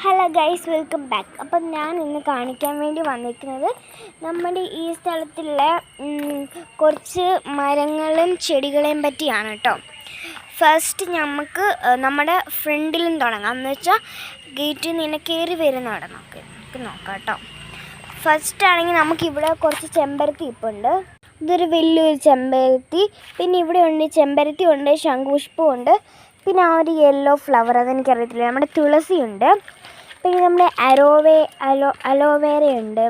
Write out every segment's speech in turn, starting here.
Hello guys, welcome back. അപ്പം ഞാൻ ഇന്ന് കാണിക്കാൻ വേണ്ടി വന്നിരിക്കുന്നത് നമ്മുടെ ഈ സ്ഥലത്തുള്ള കുറച്ച് മരങ്ങളും ചെടികളെയും പറ്റിയാണ് കേട്ടോ. ഫസ്റ്റ് നമുക്ക് നമ്മുടെ ഫ്രണ്ടിലും തുടങ്ങാം. എന്ന് വെച്ചാൽ ഗേറ്റിൽ നിന്ന് കയറി വരുന്നവിടെ നമുക്ക് നോക്കാം കേട്ടോ. ഫസ്റ്റ് ആണെങ്കിൽ നമുക്കിവിടെ കുറച്ച് ചെമ്പരത്തി ഇപ്പുണ്ട്. ഇതൊരു വലിയൊരു ചെമ്പരത്തി. പിന്നെ ഇവിടെ ഉണ്ട് ചെമ്പരത്തി ഉണ്ട്, ശംഖുപുഷ്പം ഉണ്ട്, പിന്നെ ആ ഒരു യെല്ലോ ഫ്ലവർ, അതെനിക്കറിയത്തില്ല. നമ്മുടെ തുളസിയുണ്ട്, പിന്നെ നമ്മുടെ അലോവേരയുണ്ട്.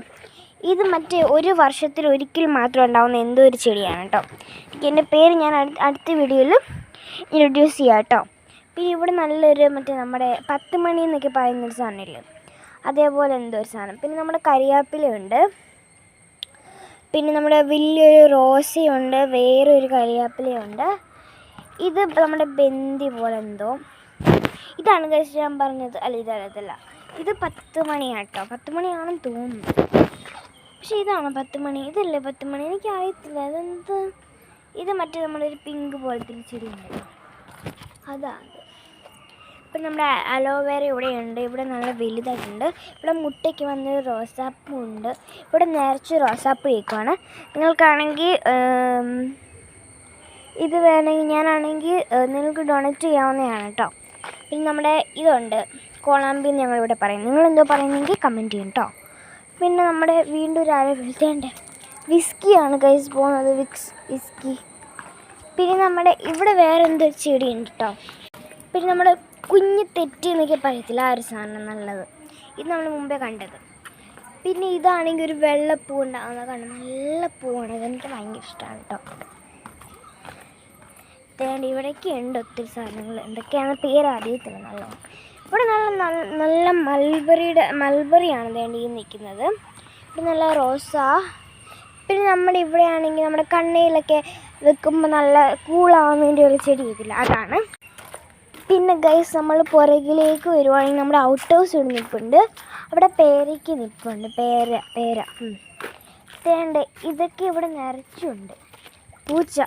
ഇത് മറ്റേ ഒരു വർഷത്തിൽ ഒരിക്കൽ മാത്രം ഉണ്ടാകുന്ന എന്തോ ഒരു ചെടിയാണ് കേട്ടോ. എൻ്റെ പേര് ഞാൻ അടുത്ത വീഡിയോയിൽ ഇൻട്രൊഡ്യൂസ് ചെയ്യാം കേട്ടോ. പിന്നെ ഇവിടെ നല്ലൊരു മറ്റേ നമ്മുടെ 10 മണി എന്നൊക്കെ പറയുന്നൊരു സാധനമില്ലേ, അതേപോലെ എന്തോ ഒരു സാധനം. പിന്നെ നമ്മുടെ കരിയാപ്പിലയുണ്ട്, പിന്നെ നമ്മുടെ വലിയൊരു റോസയുണ്ട്, വേറൊരു കരിയാപ്പിലയുണ്ട്. ഇത് നമ്മുടെ ബന്ദി പോലെ എന്തോ. ഇതാണ് കഴിച്ച് ഞാൻ പറഞ്ഞത്. അതല്ല, ഇത് 10 മണിയാട്ടോ. 10 മണിയാണെന്ന് തോന്നുന്നു. പക്ഷേ ഇതാണോ 10 മണി? ഇതല്ലേ 10 മണി? എനിക്ക് അറിയത്തില്ല അതെന്ത്. ഇത് മറ്റേ നമ്മളൊരു പിങ്ക് പോലത്തെ ചെടി ഉണ്ടല്ലോ, അതാണ്. ഇപ്പം നമ്മുടെ അലോവേര ഇവിടെയുണ്ട്. ഇവിടെ നല്ല വലുതായിട്ടുണ്ട്. ഇവിടെ മുട്ടയ്ക്ക് വന്നൊരു റോസാപ്പൂ ഉണ്ട്. ഇവിടെ നിറച്ച് റോസാപ്പൂ കേൾക്കുവാണ്. നിങ്ങൾക്കാണെങ്കിൽ ഇത് വേണമെങ്കിൽ ഞാനാണെങ്കിൽ നിങ്ങൾക്ക് ഡൊണേറ്റ് ചെയ്യാവുന്നതാണ് കേട്ടോ. പിന്നെ നമ്മുടെ ഇതുണ്ട്, കോളാമ്പി എന്ന് ഞങ്ങളിവിടെ പറയും. നിങ്ങളെന്തോ പറയുന്നെങ്കിൽ കമൻറ്റ് ചെയ്യും കേട്ടോ. പിന്നെ നമ്മുടെ വീണ്ടും ഒരാളെ വിളിച്ചേണ്ടേ വിസ്കിയാണ് ഗൈസ് പോകുന്നത്, വിസ്കി. പിന്നെ നമ്മുടെ ഇവിടെ വേറെ എന്തോ ചെടി ഉണ്ട് കേട്ടോ. പിന്നെ നമ്മുടെ കുഞ്ഞ് തെറ്റി എന്നൊക്കെ പറയത്തില്ല, ആ ഒരു സാധനം നല്ലത്. ഇത് നമ്മൾ മുമ്പേ കണ്ടത്. പിന്നെ ഇതാണെങ്കിൽ ഒരു വെള്ളപ്പൂ ഉണ്ടാകുന്ന കണ്ടത്, നല്ല പൂവാണ്. അതെനിക്ക് ഭയങ്കര ഇഷ്ടമാണ് കേട്ടോ. ഇവിടേക്ക് ഉണ്ട് ഒത്തിരി സാധനങ്ങൾ, എന്തൊക്കെയാണ് പേര് അറിയത്തില്ല. നല്ലോണം ഇവിടെ നല്ല മൾബറിയാണ് വേണ്ടി നിൽക്കുന്നത്. ഇവിടെ നല്ല റോസ. പിന്നെ നമ്മുടെ ഇവിടെ ആണെങ്കിൽ നമ്മുടെ കണ്ണയിലൊക്കെ വെക്കുമ്പോൾ നല്ല കൂളാവാൻ വേണ്ടിയുള്ള ചെടി ഇതില്ല, അതാണ്. പിന്നെ ഗൈസ് നമ്മൾ പുറകിലേക്ക് വരുവാണെങ്കിൽ നമ്മുടെ ഔട്ട് ഹൗസ് ഇവിടെ നിൽപ്പുണ്ട്. അവിടെ പേരയ്ക്ക് നിൽപ്പുണ്ട്, പേര. ഇതൊക്കെ ഇവിടെ നിറച്ചുണ്ട്. പൂച്ച,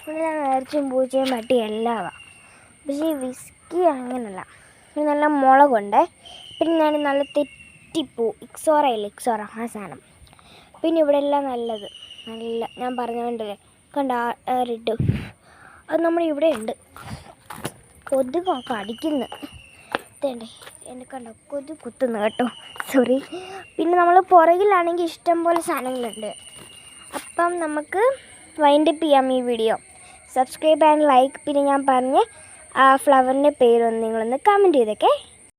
ഇവിടെ നിറച്ചും പൂച്ചയും പട്ടി എല്ലാമാണ്. പക്ഷേ ഈ വിസ്കി അങ്ങനല്ല. പിന്നെ നല്ല മുളകുണ്ട്. പിന്നെ നല്ല തെറ്റിപ്പൂ, ഇക്സോറ, ആ സാധനം. പിന്നെ ഇവിടെ എല്ലാം നല്ലത്, നല്ല ഞാൻ പറഞ്ഞുകൊണ്ടല്ലേ കണ്ട റെഡ്, അത് നമ്മുടെ ഇവിടെ ഉണ്ട്. കൊതുകൊക്കെ അടിക്കുന്നു. എന്നെ കണ്ടോ, കൊതു കുത്തുന്നു കേട്ടോ, സോറി. പിന്നെ നമ്മൾ പുറകിലാണെങ്കിൽ ഇഷ്ടം പോലെ സാധനങ്ങളുണ്ട്. അപ്പം നമുക്ക് വൈൻഡപ്പ് ചെയ്യാം ഈ വീഡിയോ. Subscribe and like. പിന്നെ ഞാൻ പറഞ്ഞ ആ ഫ്ലവറിൻ്റെ പേരൊന്ന് നിങ്ങളൊന്ന് കമൻറ്റ് ചെയ്തേക്കേ.